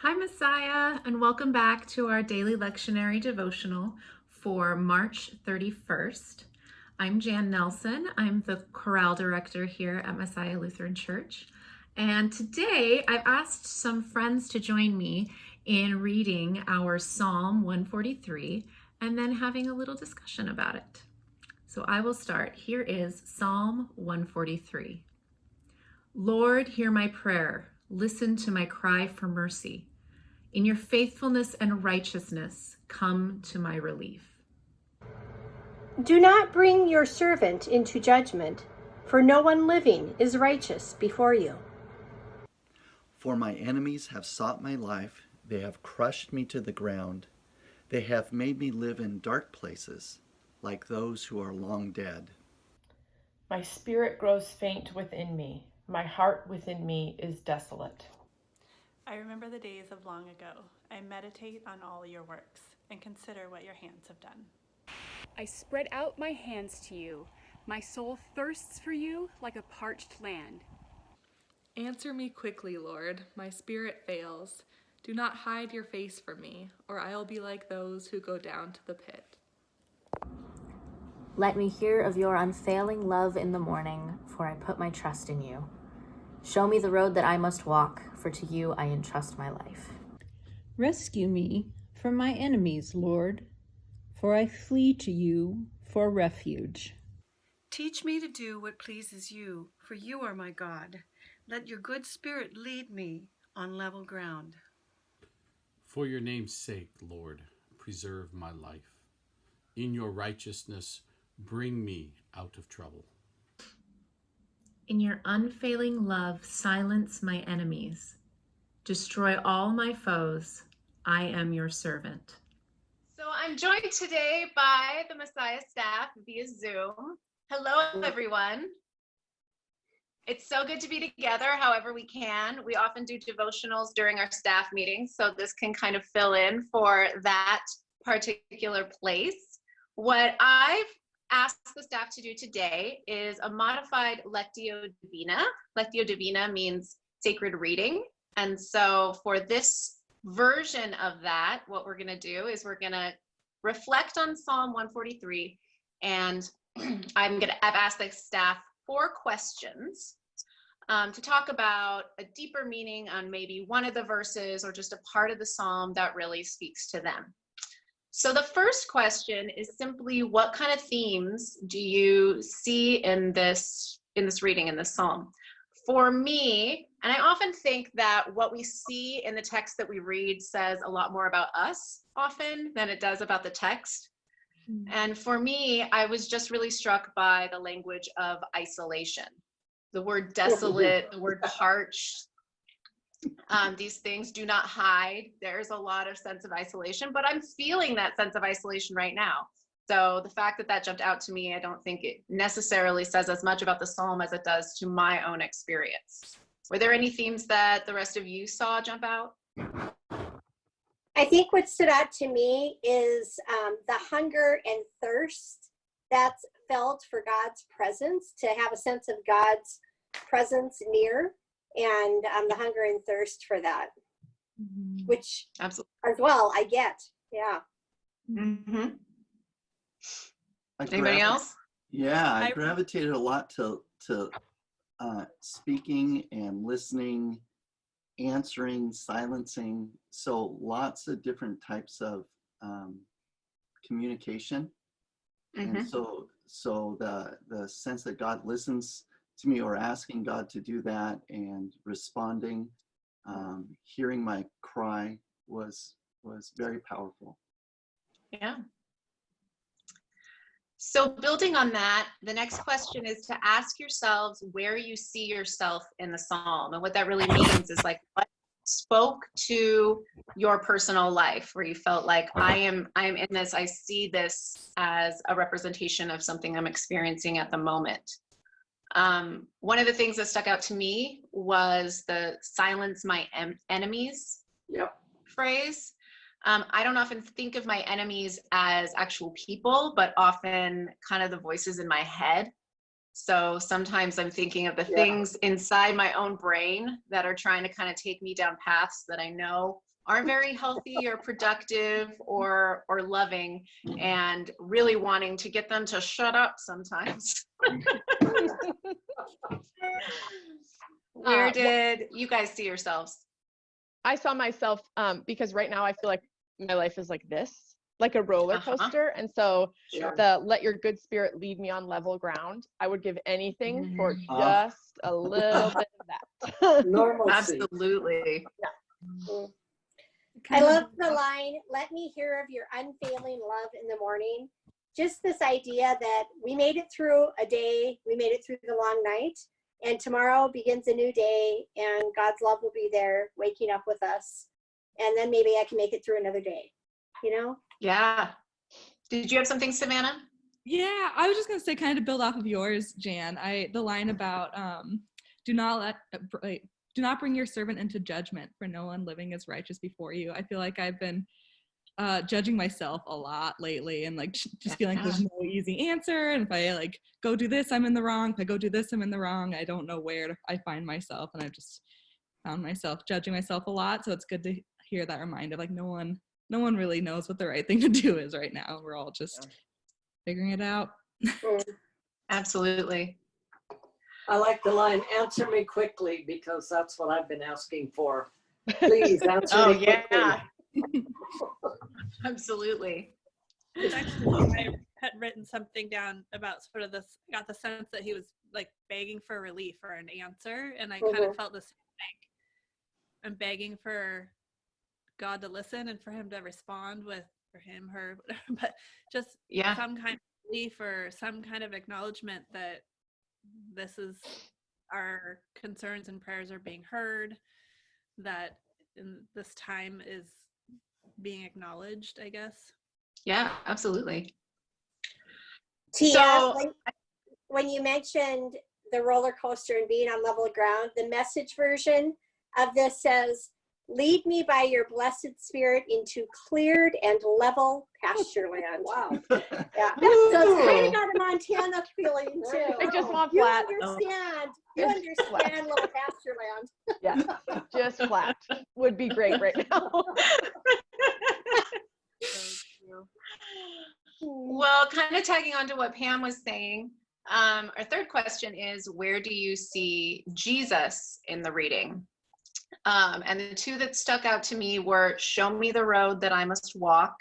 Hi, Messiah, and welcome back to our Daily Lectionary devotional for March 31st. I'm Jan Nelson. I'm the chorale director here at Messiah Lutheran Church. And today I've asked some friends to join me in reading our Psalm 143 and then having a little discussion about it. So I will start. Here is Psalm 143. Lord, hear my prayer. Listen to my cry for mercy. In your faithfulness and righteousness, come to my relief. Do not bring your servant into judgment, for no one living is righteous before you. For my enemies have sought my life, they have crushed me to the ground. They have made me live in dark places, like those who are long dead. My spirit grows faint within me. My heart within me is desolate. I remember the days of long ago. I meditate on all your works and consider what your hands have done. I spread out my hands to you. My soul thirsts for you like a parched land. Answer me quickly, Lord. My spirit fails. Do not hide your face from me, or I will be like those who go down to the pit. Let me hear of your unfailing love in the morning, for I put my trust in you. Show me the road that I must walk, for to you I entrust my life. Rescue me from my enemies, Lord, for I flee to you for refuge. Teach me to do what pleases you, for you are my God. Let your good spirit lead me on level ground. For your name's sake, Lord, preserve my life. In your righteousness, bring me out of trouble. In your unfailing love, silence my enemies. Destroy all my foes. I am your servant. So I'm joined today by the Messiah staff via Zoom. Hello, everyone. It's so good to be together however we can. We often do devotionals during our staff meetings, so this can kind of fill in for that particular place. What I've asked the staff to do today is a modified Lectio Divina. Lectio Divina means sacred reading. And so for this version of that, what we're going to do is we're going to reflect on Psalm 143. And I've asked the staff 4 questions to talk about a deeper meaning on maybe one of the verses or just a part of the psalm that really speaks to them. So the first question is simply, what kind of themes do you see in this reading, in this psalm? For me, and I often think that what we see in the text that we read says a lot more about us often than it does about the text. And for me, I was just really struck by the language of isolation. The word desolate, the word parched, these things do not hide. There's a lot of sense of isolation, but I'm feeling that sense of isolation right now. So the fact that that jumped out to me, I don't think it necessarily says as much about the psalm as it does to my own experience. Were there any themes that the rest of you saw jump out? I think what stood out to me is the hunger and thirst that's felt for God's presence, to have a sense of God's presence near, and the hunger and thirst for that, which absolutely as well I get. Yeah. Mm-hmm. Anybody else? Yeah, I gravitated a lot to speaking and listening, answering, silencing. So lots of different types of communication. Mm-hmm. And so the sense that God listens to me, or asking God to do that and responding, hearing my cry was very powerful. Yeah. So building on that, the next question is to ask yourselves where you see yourself in the psalm. And what that really means is, like, what spoke to your personal life, where you felt like I am in this, I see this as a representation of something I'm experiencing at the moment. One of the things that stuck out to me was the silence my enemies phrase. I don't often think of my enemies as actual people, but often kind of the voices in my head. So sometimes I'm thinking of the things inside my own brain that are trying to kind of take me down paths that I know aren't very healthy or productive or loving, and really wanting to get them to shut up sometimes. Where did you guys see yourselves? I saw myself because right now I feel like my life is like this, like a roller coaster. And so the let your good spirit lead me on level ground, I would give anything for just a little bit of that. Normalcy. Absolutely. Yeah. I love the line, let me hear of your unfailing love in the morning. Just this idea that we made it through a day, we made it through the long night, and tomorrow begins a new day, and God's love will be there waking up with us. And then maybe I can make it through another day, you know? Yeah. Did you have something, Savannah? Yeah, I was just gonna say, kind of to build off of yours, Jan. The line about do not bring your servant into judgment, for no one living is righteous before you. I feel like I've been judging myself a lot lately, and like just feeling like there's no easy answer. And if I like go do this, I'm in the wrong. If I go do this, I'm in the wrong. I don't know where I find myself, and I've just found myself judging myself a lot. So it's good to hear that reminder. Like no one really knows what the right thing to do is right now. We're all just figuring it out. Absolutely. I like the line, answer me quickly, because that's what I've been asking for. Please answer me quickly. Yeah. Absolutely. It's actually, I had written something down about sort of this, got the sense that he was like begging for relief or an answer. And I kind of felt the same thing. I'm begging for God to listen and for him to respond with, for him, her, whatever, but just some kind of relief or some kind of acknowledgement that this is, our concerns and prayers are being heard, that in this time is being acknowledged, I guess. Yeah, absolutely. Tia, when you mentioned the roller coaster and being on level ground, the Message version of this says, lead me by your blessed spirit into cleared and level pasture land. Wow. Yeah. So it's kind of got a Montana feeling too. I just want flat. You understand level pasture land. Yeah, just flat would be great right now. Well, kind of tagging on to what Pam was saying, our third question is, where do you see Jesus in the reading? And the two that stuck out to me were, show me the road that I must walk,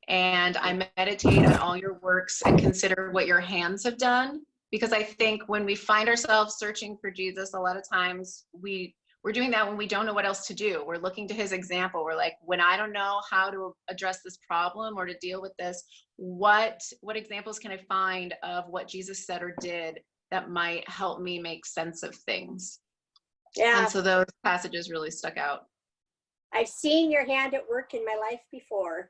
and I meditate on all your works and consider what your hands have done. Because I think when we find ourselves searching for Jesus, a lot of times we're doing that when we don't know what else to do. We're looking to his example. We're like, when I don't know how to address this problem or to deal with this, what examples can I find of what Jesus said or did that might help me make sense of things? Yeah. And so those passages really stuck out. I've seen your hand at work in my life before.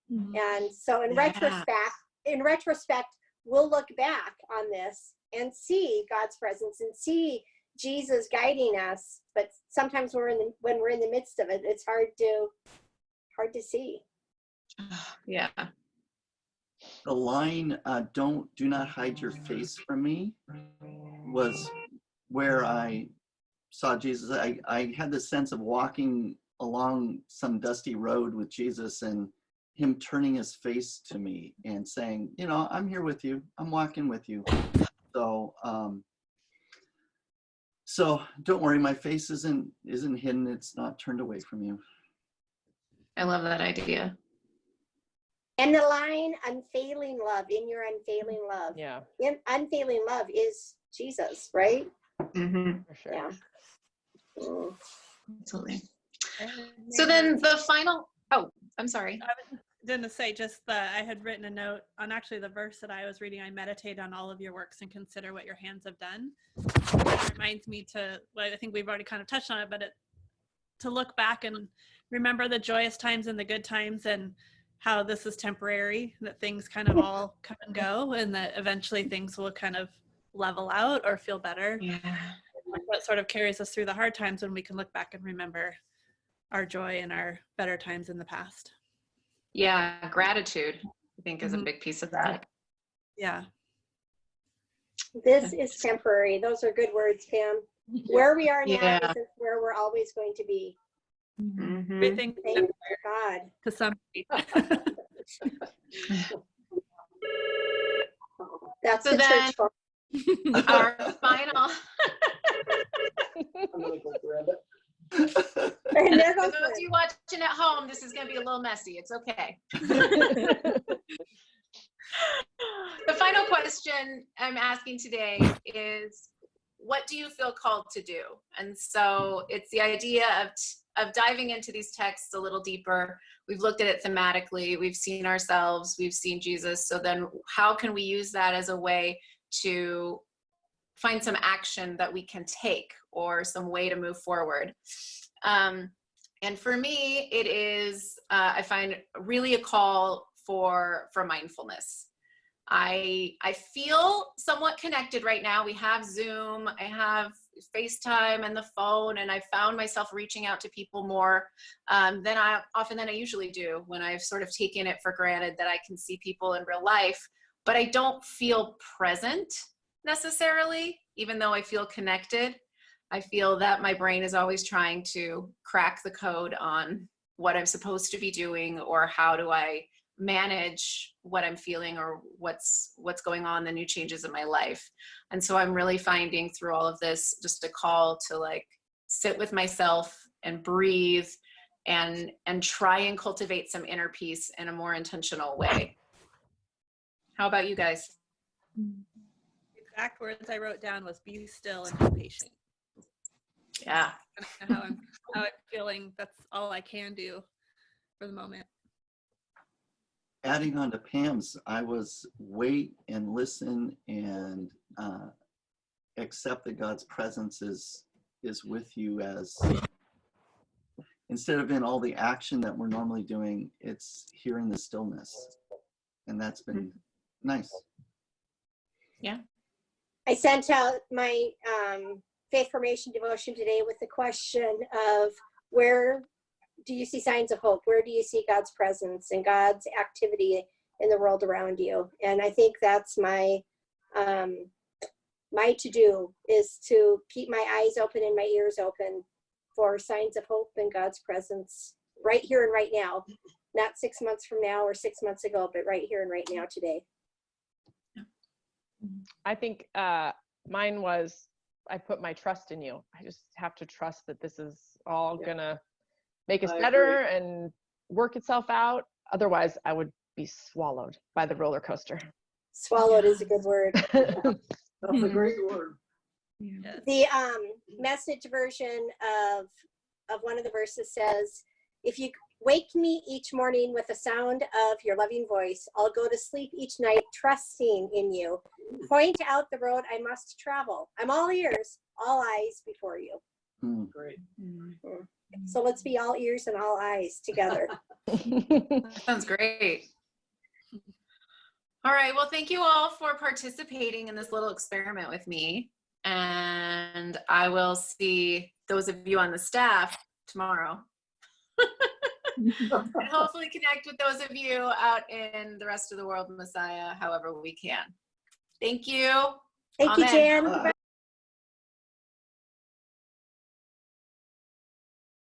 And so in retrospect, we'll look back on this and see God's presence and see Jesus guiding us. But sometimes when we're in the midst of it, it's hard to see. Yeah. The line, do not hide your face from me, was where I saw Jesus. I had the sense of walking along some dusty road with Jesus and him turning his face to me and saying, I'm here with you. I'm walking with you. So don't worry, my face isn't hidden. It's not turned away from you. I love that idea. And the line, unfailing love, in your unfailing love. Yeah. Unfailing love is Jesus, right? Mm-hmm. For sure. Yeah. Absolutely. So then the final, I'm sorry. I was going to say I had written a note on actually the verse that I was reading. I meditate on all of your works and consider what your hands have done. It reminds me I think we've already kind of touched on it, but to look back and remember the joyous times and the good times and how this is temporary, that things kind of all come and go, and that eventually things will kind of level out or feel better. Yeah. What sort of carries us through the hard times when we can look back and remember our joy and our better times in the past. Yeah, gratitude, I think, is a big piece of that. Yeah. This is temporary. Those are good words, Pam. Where we are now isn't where we're always going to be. Everything Thank God. to somebody. That's So the then- church for Our final. I'm gonna go grab it. And there For goes those of you watching at home, this is going to be a little messy. It's okay. The final question I'm asking today is, what do you feel called to do? And so it's the idea of diving into these texts a little deeper. We've looked at it thematically. We've seen ourselves. We've seen Jesus. So then how can we use that as a way to find some action that we can take or some way to move forward? And for me, it is, I find really a call for mindfulness. I feel somewhat connected right now. We have Zoom, I have FaceTime and the phone, and I found myself reaching out to people more than I usually do, when I've sort of taken it for granted that I can see people in real life, but I don't feel present necessarily, even though I feel connected. I feel that my brain is always trying to crack the code on what I'm supposed to be doing, or how do I manage what I'm feeling, or what's going on, the new changes in my life. And so I'm really finding through all of this just a call to like sit with myself and breathe and try and cultivate some inner peace in a more intentional way. How about you guys? The exact words I wrote down was be still and be patient. Yeah. How I'm feeling. That's all I can do for the moment. Adding on to Pam's, I was wait and listen and accept that God's presence is with you, as instead of in all the action that we're normally doing, it's here in the stillness. And that's been nice. Yeah. I sent out my faith formation devotion today with the question of, where do you see signs of hope? Where do you see God's presence and God's activity in the world around you? And I think that's my my to-do, is to keep my eyes open and my ears open for signs of hope and God's presence right here and right now. Not 6 months from now or 6 months ago, but right here and right now today. I think mine was, I put my trust in you. I just have to trust that this is all gonna make us better and work itself out. Otherwise, I would be swallowed by the roller coaster. Swallowed is a good word. That's a great word. Yes. The Message version of one of the verses says, if you wake me each morning with the sound of your loving voice, I'll go to sleep each night trusting in you. Point out the road I must travel. I'm all ears, all eyes before you. Great. So let's be all ears and all eyes together. That sounds great. All right. Well, thank you all for participating in this little experiment with me. And I will see those of you on the staff tomorrow. And hopefully connect with those of you out in the rest of the world, Messiah, however we can. Thank you. Thank you, Amen. Jan.